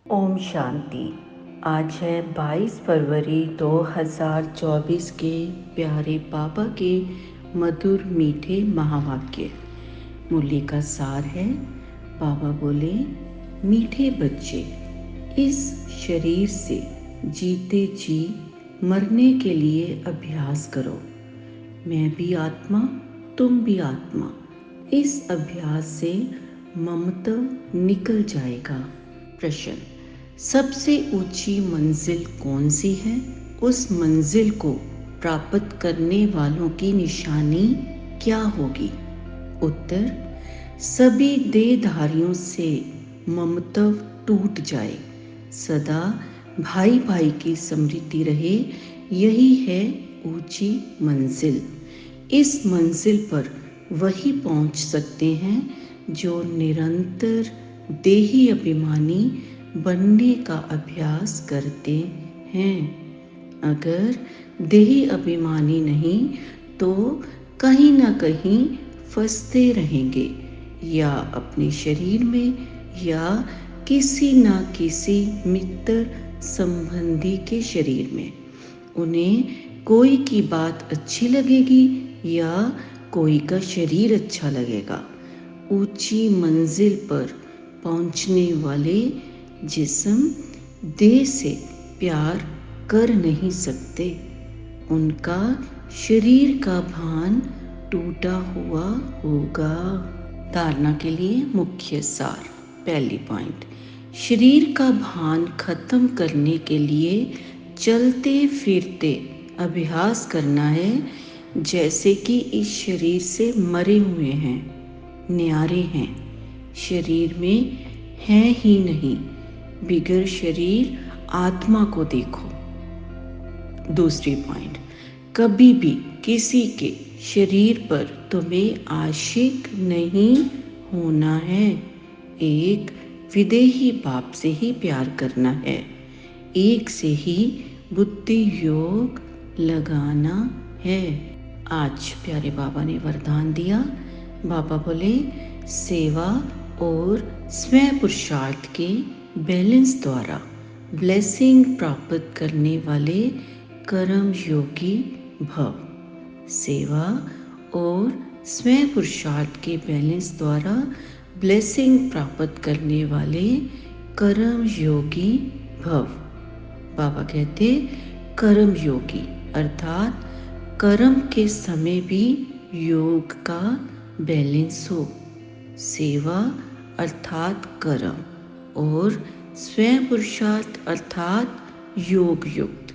ओम शांति। आज है 22 फरवरी 2024 के प्यारे बाबा के मधुर मीठे महावाक्य। मुरली का सार है। बाबा बोले, मीठे बच्चे, इस शरीर से जीते जी मरने के लिए अभ्यास करो। मैं भी आत्मा, तुम भी आत्मा। इस अभ्यास से ममत्व निकल जाएगा। प्रश्न: सबसे ऊंची मंजिल कौन सी है? उस मंजिल को प्राप्त करने वालों की निशानी क्या होगी? उत्तर: सभी देहधारियों से ममत्व टूट जाए, सदा भाई भाई की स्मृति रहे, यही है ऊंची मंजिल। इस मंजिल पर वही पहुंच सकते हैं जो निरंतर देही अभिमानी बनने का अभ्यास करते हैं। अगर देही अभिमानी नहीं तो कहीं ना कहीं फंसते रहेंगे, या अपने शरीर में या किसी ना किसी मित्र संबंधी के शरीर में। उन्हें कोई की बात अच्छी लगेगी या कोई का शरीर अच्छा लगेगा। ऊंची मंजिल पर पहुंचने वाले जिस्म देह से प्यार कर नहीं सकते। उनका शरीर का भान टूटा हुआ होगा। धारणा के लिए मुख्य सार। पहली पॉइंट: शरीर का भान खत्म करने के लिए चलते फिरते अभ्यास करना है, जैसे कि इस शरीर से मरे हुए हैं, न्यारे हैं, शरीर में हैं ही नहीं। बिगर शरीर आत्मा को देखो। दूसरी पॉइंट: कभी भी किसी के शरीर पर तुम्हें आशिक नहीं होना है। एक विदेही बाप से ही प्यार करना है। एक से ही बुद्धि योग लगाना है। आज प्यारे बाबा ने वरदान दिया। बाबा बोले, सेवा और स्वयं पुरुषार्थ के बैलेंस द्वारा ब्लेसिंग प्राप्त करने वाले कर्म योगी भव। सेवा और स्वयं पुरुषार्थ के बैलेंस द्वारा ब्लेसिंग प्राप्त करने वाले कर्म योगी भव। बाबा कहते, कर्म योगी अर्थात कर्म के समय भी योग का बैलेंस हो। सेवा अर्थात कर्म और स्वयं पुरुषार्थ अर्थात योग युक्त,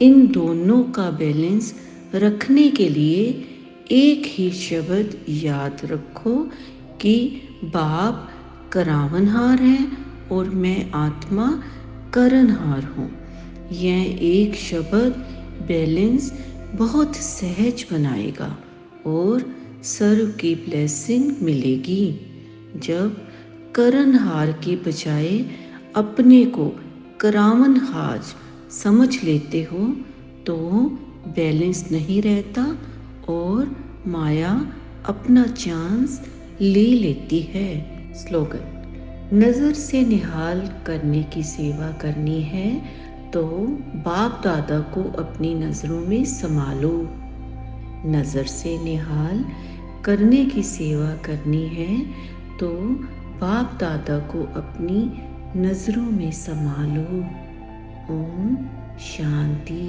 इन दोनों का बैलेंस रखने के लिए एक ही शब्द याद रखो कि बाप करावनहार है और मैं आत्मा करनहार हूँ। यह एक शब्द बैलेंस बहुत सहज बनाएगा और सर्व की ब्लेसिंग मिलेगी। जब करनहार के बजाय अपने को करावनहार समझ लेते हो तो बैलेंस नहीं रहता और माया अपना चांस ले लेती है। स्लोगन: नज़र से निहाल करने की सेवा करनी है तो बाप दादा को अपनी नज़रों में संभालो। नज़र से निहाल करने की सेवा करनी है तो बाप दादा को अपनी नज़रों में संभालो। ओम शांति।